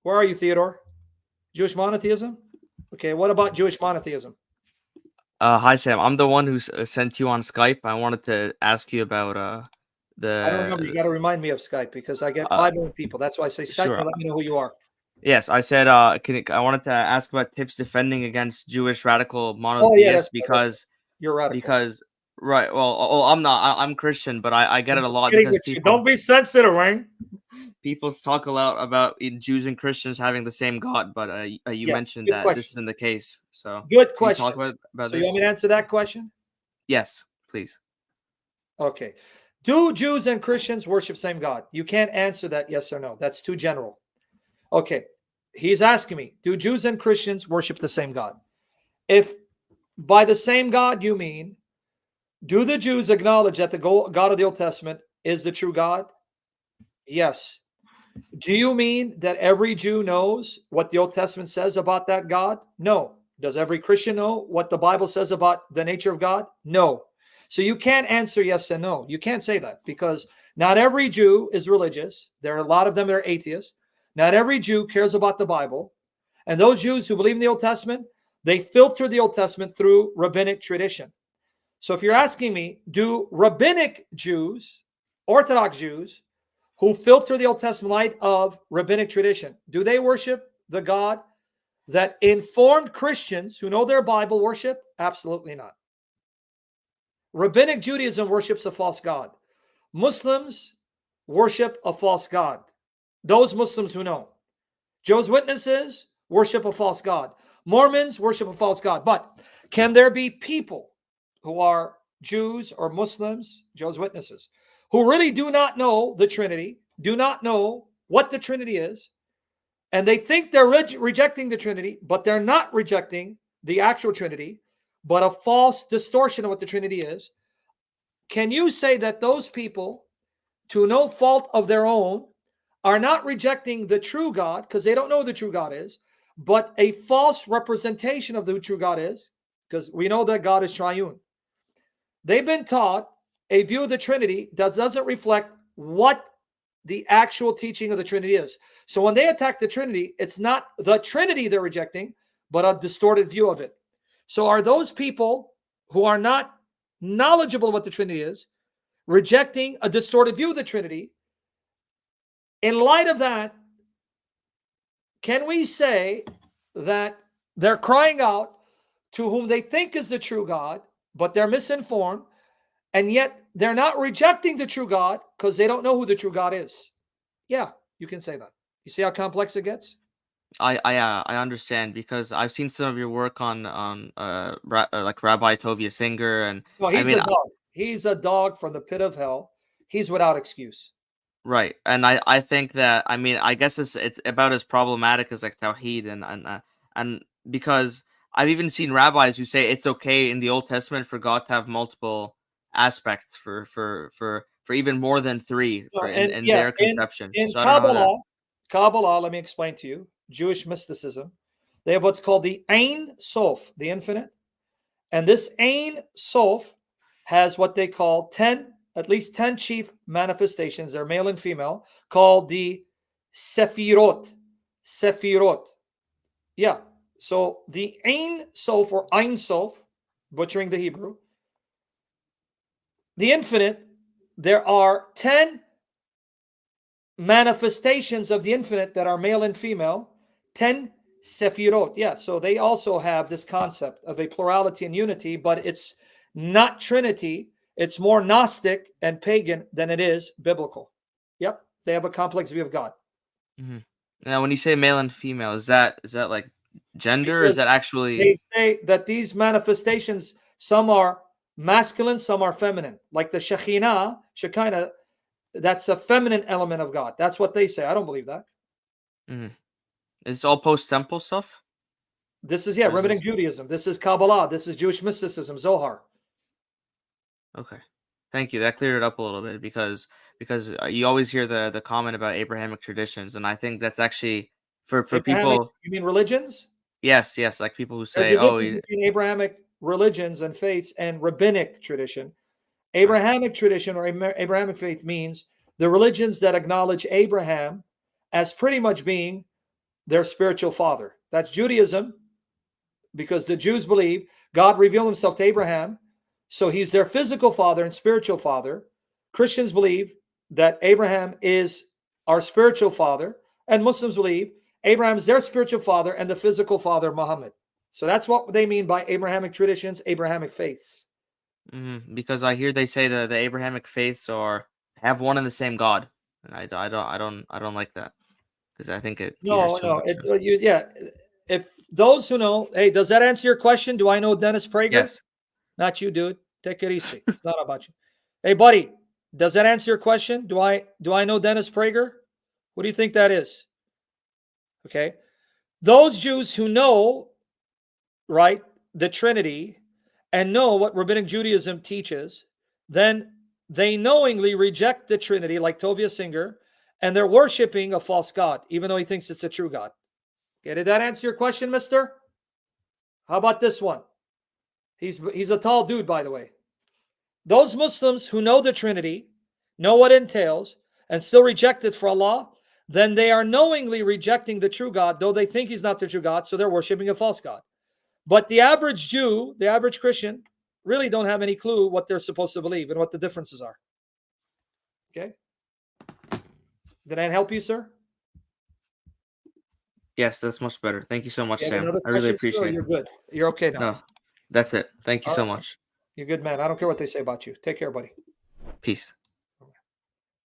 Where are you, Theodore? Jewish monotheism? Okay, what about Jewish monotheism? Hi Sam, I'm the one who sent you on Skype. I wanted to ask you about I don't remember. You the got to remind me of Skype because I get uh 5 million people. That's why I say Skype sure. and let me know who you are. Yes, I said I wanted to ask about tips defending against Jewish radical Oh, yeah, monotheists because you're radical. because right. Well, I'm not. I'm Christian, but I get I'm it a just lot kidding because with you. Don't be sensitive, Wayne. people talk a lot about Jews and Christians having the same God, but you Yeah, mentioned good that this question. isn't the case. So Good can you talk question. about So you want this? me to answer that question? Yes, please. Okay. Do Jews and Christians worship same God? You can't answer that yes or no. That's too general. Okay. He's asking me, do Jews and Christians worship the same God? If by the same God you mean, do the Jews acknowledge that the God of the Old Testament is the true God? Yes. Do you mean that every Jew knows what the Old Testament says about that God? No. Does every Christian know what the Bible says about the nature of God? No. So you can't answer yes and no. You can't say that because not every Jew is religious. There are a lot of them that are atheists. Not every Jew cares about the Bible. And those Jews who believe in the Old Testament, they filter the Old Testament through rabbinic tradition. So if you're asking me, do rabbinic Jews, Orthodox Jews, who filter the Old Testament light of rabbinic tradition, do they worship the God that informed Christians who know their Bible worship? Absolutely not. Rabbinic Judaism worships a false God. Muslims worship a false God. Those Muslims who know. Jehovah's Witnesses worship a false God. Mormons worship a false God. But can there be people who are Jews or Muslims, Jehovah's Witnesses, who really do not know the Trinity, do not know what the Trinity is, and they think they're rejecting the Trinity, but they're not rejecting the actual Trinity, but a false distortion of what the Trinity is? Can you say that those people, to no fault of their own, are not rejecting the true God because they don't know who the true God is, but a false representation of who the true God is? Because we know that God is triune. They've been taught a view of the Trinity that doesn't reflect what the actual teaching of the Trinity is. So when they attack the Trinity, it's not the Trinity they're rejecting, but a distorted view of it. So are those people who are not knowledgeable of what the Trinity is rejecting a distorted view of the Trinity? In light of that, can we say that they're crying out to whom they think is the true God, but they're misinformed, and yet they're not rejecting the true God because they don't know who the true God is? Yeah, you can say that. You see how complex it gets? I understand because I've seen some of your work on like Rabbi Tovia Singer, and No, I he's mean a dog. He's a dog from the pit of hell. He's without excuse. right, and I think that I mean I guess it's about as problematic as like Tawheed and because I've even seen rabbis who say it's okay in the Old Testament for God to have multiple aspects for even more than three No, for and in yeah, their in conception. in So I don't know that. Kabbalah, let me explain to you. Jewish mysticism, they have what's called the Ein Sof, the infinite, and this Ein Sof has what they call at least 10 chief manifestations. They're male and female, called the Sefirot. Sefirot. Yeah. So the Ein Sof or Ein Sof, butchering the Hebrew, the infinite, there are 10 manifestations of the infinite that are male and female, 10 Sefirot. Yeah, so they also have this concept of a plurality and unity, but it's not Trinity. It's more Gnostic and pagan than it is biblical. Yep, they have a complex view of God. Hmm. Now, when you say male and female, is that like gender? Or is that Because they actually say that these manifestations, some are masculine, some are feminine. Like the Shekinah, that's a feminine element of God. That's what they say. I don't believe that. mhm. Is it all post temple stuff? This is, yeah, Or is Rabbinic this Judaism. This is Kabbalah. This is Jewish mysticism, Zohar. okay? Thank you. That cleared it up a little bit because you always hear the comment about Abrahamic traditions, and I think that's actually for Abrahamic, people. you mean religions? Yes, yes, like people who There's say, a "Oh, difference between Abrahamic religions and faiths and rabbinic tradition. right, Abrahamic tradition or Abrahamic faith means the religions that acknowledge Abraham as pretty much being their spiritual father. That's Judaism, because the Jews believe God revealed himself to Abraham, so he's their physical father and spiritual father. Christians believe that Abraham is our spiritual father, and Muslims believe Abraham is their spiritual father and the physical father, Muhammad. So that's what they mean by Abrahamic traditions, Abrahamic faiths. Because I hear they say the Abrahamic faiths have one and the same God, and I don't like that, because I think it caters No, too no. much. If those who know, hey, does that answer your question? Do I know Dennis Prager? Yes. Not you, dude. Take it easy. It's not about you. Hey, buddy, does that answer your question? Do I know Dennis Prager? What do you think that is? Okay. Those Jews who know, right, the Trinity and know what Rabbinic Judaism teaches, then they knowingly reject the Trinity, like Tovia Singer, and they're worshiping a false God, even though he thinks it's a true God. Okay, did that answer your question, mister? How about this one? He's a tall dude, by the way. Those Muslims who know the Trinity, know what it entails, and still reject it for Allah, then they are knowingly rejecting the true God, though they think he's not the true God, so they're worshiping a false God. But the average Jew, the average Christian, really don't have any clue what they're supposed to believe and what the differences are. Okay? Did that help you, sir? Yes, that's much better. Thank you so much, You have Sam. another I really question, sir, or appreciate you're it. good. You're okay now. No, that's it. Thank you All so right. much. You're good, man. I don't care what they say about you. Take care, buddy. Peace.